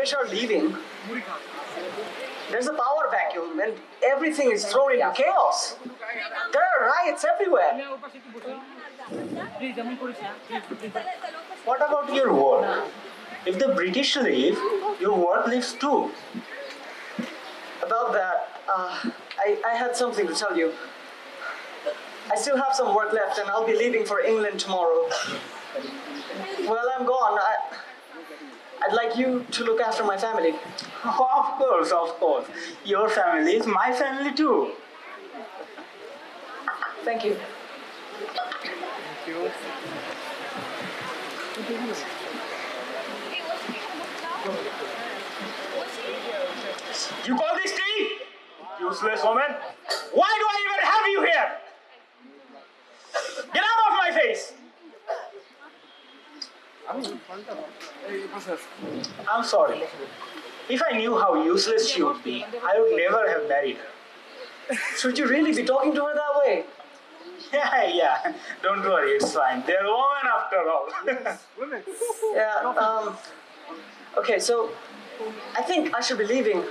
British are leaving, there's a power vacuum and everything is thrown into chaos. There are riots everywhere. What about your work? If the British leave, your work leaves too. About that, I had something to tell you. I still have some work left and I'll be leaving for England tomorrow. While I'm gone, I'd like you to look after my family. Oh, of course, of course. Your family is my family too. Thank you. You call this tea? Useless woman. Why do I even have you here? Get out of my face! I'm sorry. If I knew how useless she would be, I would never have married her. Should you really be talking to her that way? Yeah. Don't worry, it's fine. They're women after all. Yeah, okay, so I think I should be leaving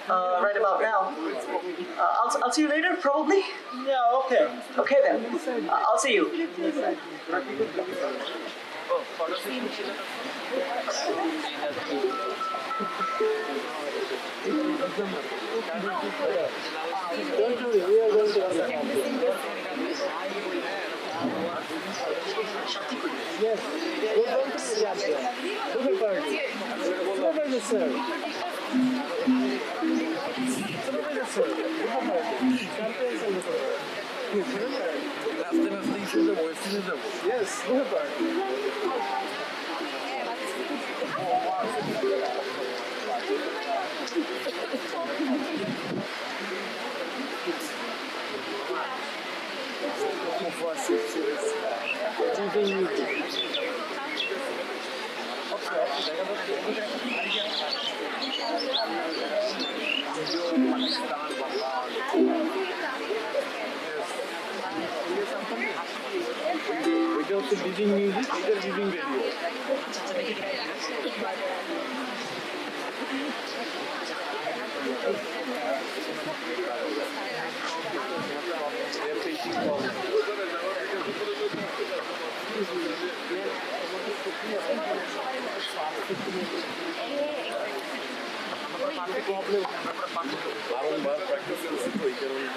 right about now. I'll see you later, probably? Yeah, okay. Okay then, I'll see you. Yes, we're going to the job there. Super party. Super sir. Super sir. Super party. Surprise and yes, super party. We go to living music, either living radio. বারংবার practice করছি তো এই কারণে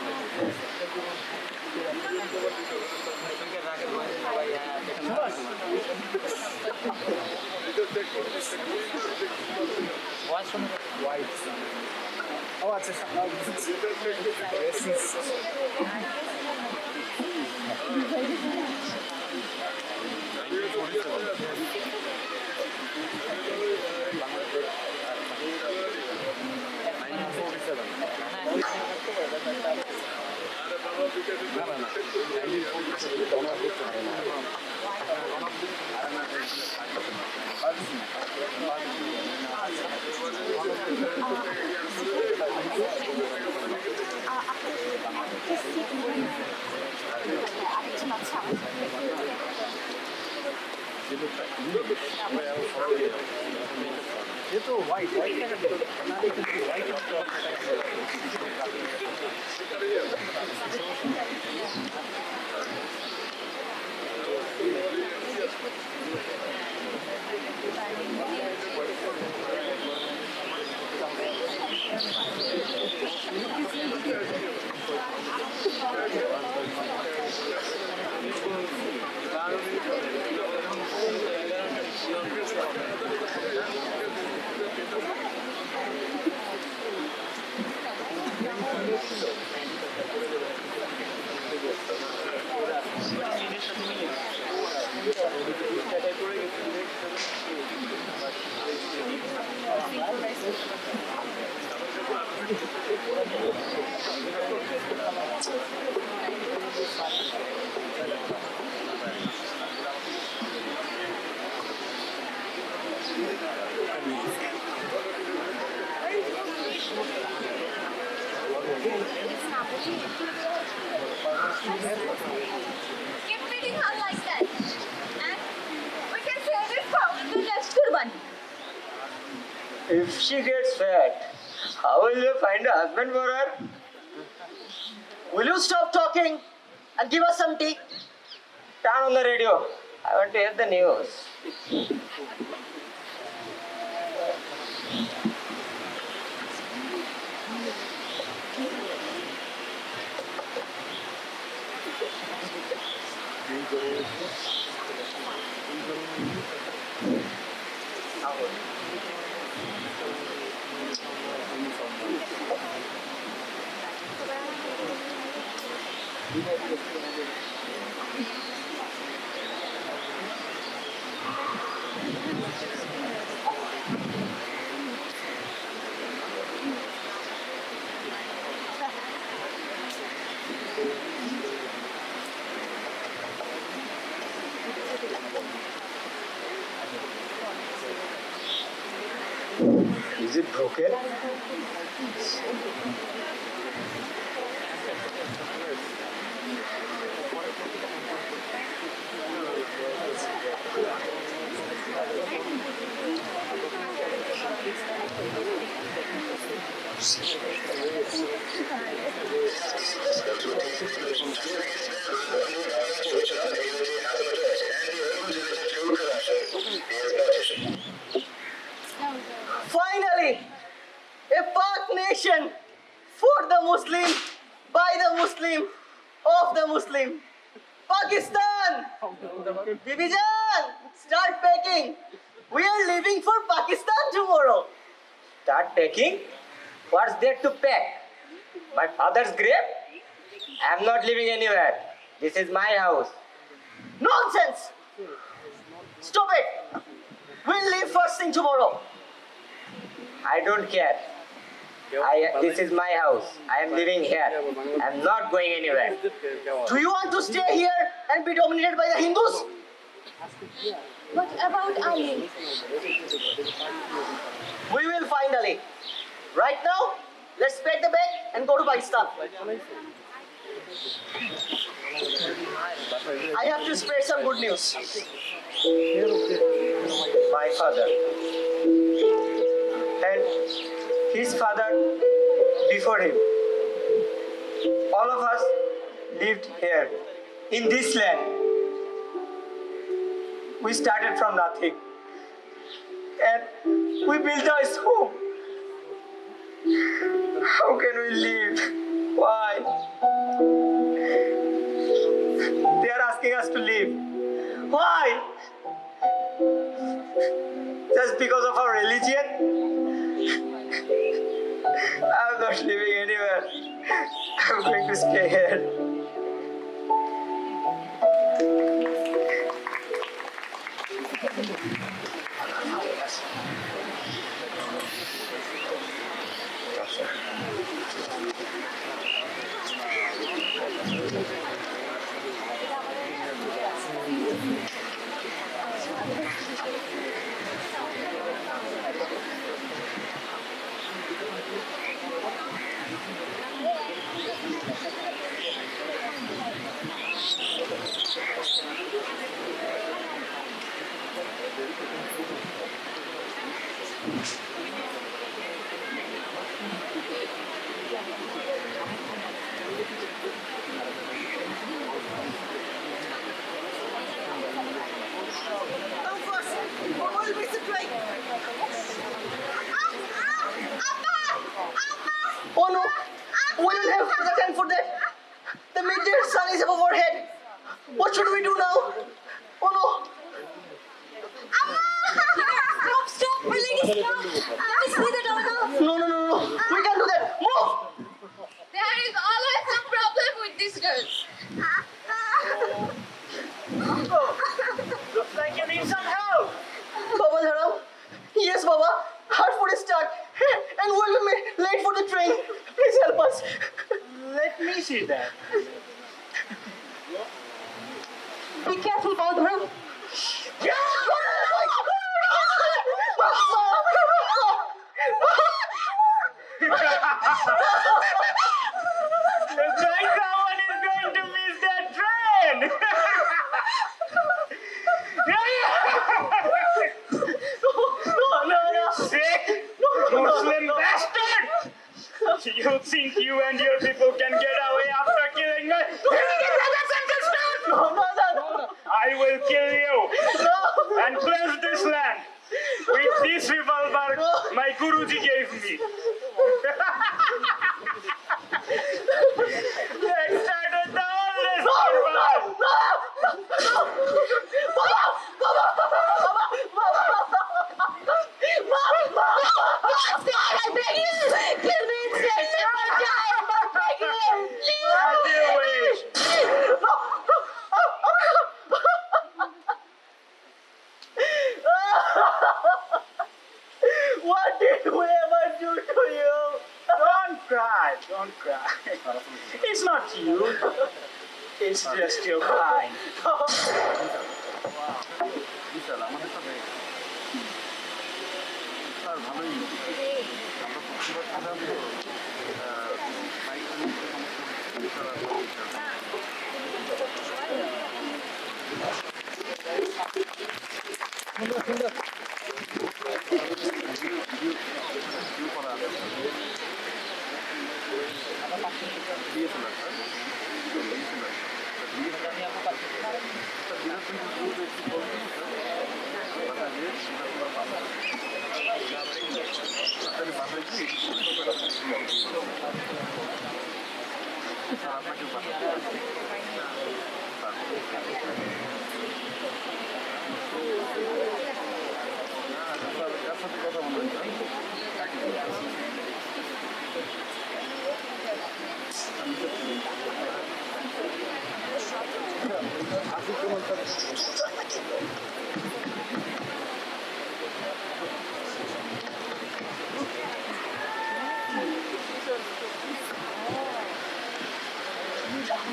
ও আচ্ছা ये तो white white का बना देते हैं white If she gets fat, how will you find a husband for her? Will you stop talking and give us some tea? Turn on the radio. I want to hear the news. Is it broken? Finally, a Pak nation for the Muslim, by the Muslim, of the Muslim. Pakistan! Bibi Jan, start packing. We are leaving for Pakistan tomorrow. Start packing? What's there to pack? My father's grave? I'm not living anywhere. This is my house. Nonsense! Stop it! We'll leave first thing tomorrow. I don't care. This is my house. I am living here. I'm not going anywhere. Do you want to stay here and be dominated by the Hindus? What about Ali? We will find Ali. Right now, let's pack the bag and go to Pakistan. I have to spread some good news. My father. And his father before him. All of us lived here, in this land. We started from nothing. And we built us home. How can we live? Why? They are asking us to leave. Why? Just because of our religion? I'm not living anywhere. I'm going to stay here. Come first, or we'll miss the train. Oh no, we don't have the time for that. The midday sun is above our head. What should we do now? Oh no. Stop, Billy, stop! Let me see the door now. No. We can't do that. Move! There is always some problem with this girl. Looks like you need some help. Baba Dharam. Yes, Baba. Our food is stuck. And we'll be late for the train. Please help us. Let me see that. Be careful, Baba Dharam. Looks like someone is going to miss that train. No. Sick? No. You think you and your people can get away after killing my brothers and sisters? No. I will kill you and cleanse this land with this revolver my Guruji gave me. Let's start with the oldest revolver. I beg you! Kill me! Save me! My child! I beg you! As you wish. What did we ever do to you? Don't cry, don't cry. It's not you. It's just your kind. বিশাল আমাদের সাথে sir ভালোই আমরা প্রথমবার খেলাম তো মাইকটা নিতে সমস্যা সুন্দর ভিডিও করা আছে ডিএসএলআর স্যার ডিএসএলআর কথা বলবেন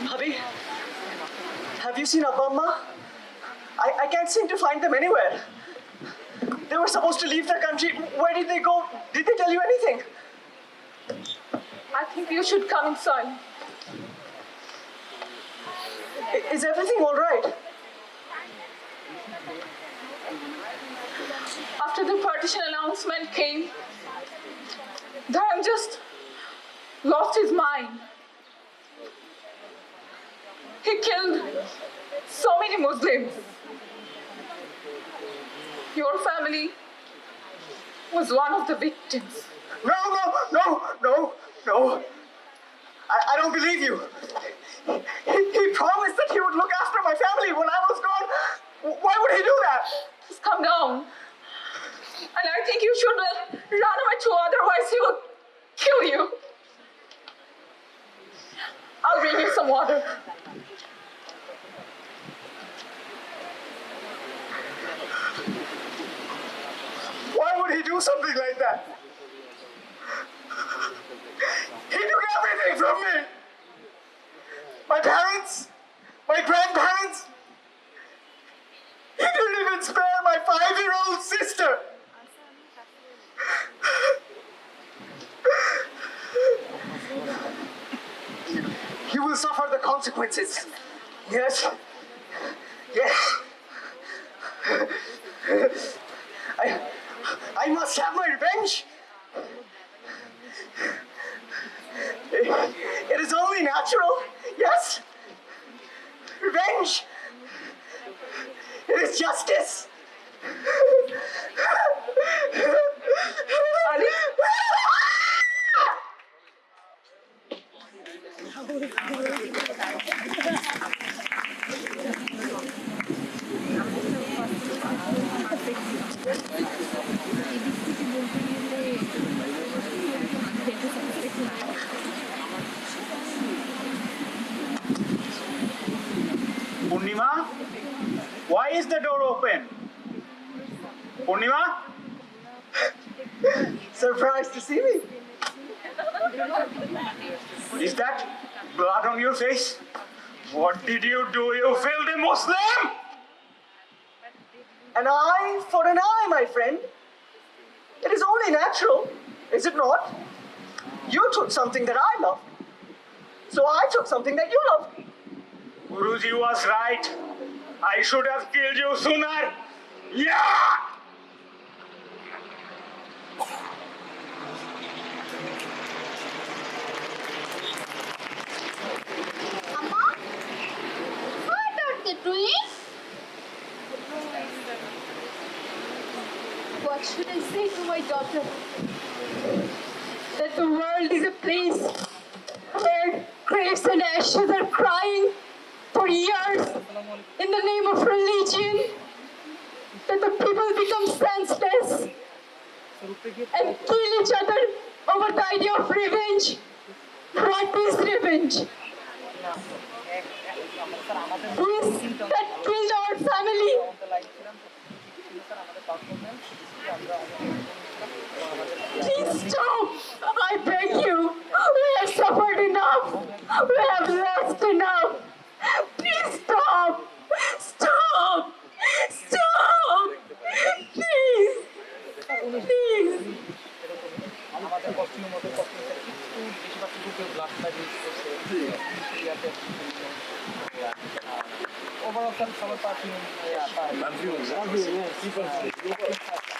Bhabhi, have you seen Abba Amma? I can't seem to find them anywhere. They were supposed to leave the country. Where did they go? Did they tell you anything? I think you should come inside. Is everything all right? After the partition announcement came, Dharam just lost his mind. He killed so many Muslims. Your family was one of the victims. No. I don't believe you. He promised that he would look after my family when I was gone. Why would he do that? Just come down. And I think you should run away too, otherwise he will kill you. I'll bring you some water. Why would he do something like that? He took everything from me. My parents, my grandparents. He didn't even spare my 5-year-old sister. He will suffer the consequences. Yes. I must have my revenge. It is only natural. Yes. Revenge. It is justice. Ali? Purnima, why is the door open? Purnima? Surprised to see me. Is that blood on your face? What did you do? You killed a Muslim? An eye for an eye, my friend. It is only natural, is it not? You took something that I loved, so I took something that you loved. Guruji was right. I should have killed you sooner. Yeah! Doing? What should I say to my daughter? That the world is a place where graves and ashes are crying for years in the name of religion, that the people become senseless and kill each other over the idea of revenge. What is revenge? This that killed our family. Please stop! I beg you. We have suffered enough. We have lost enough. Please stop! Stop! Stop! Please! Please! আমাদের costume মতো costume একটু বেশিরভাগ বুকে blood লাগিয়েছে ইয়াতে overall সবার perfume Perfume, people.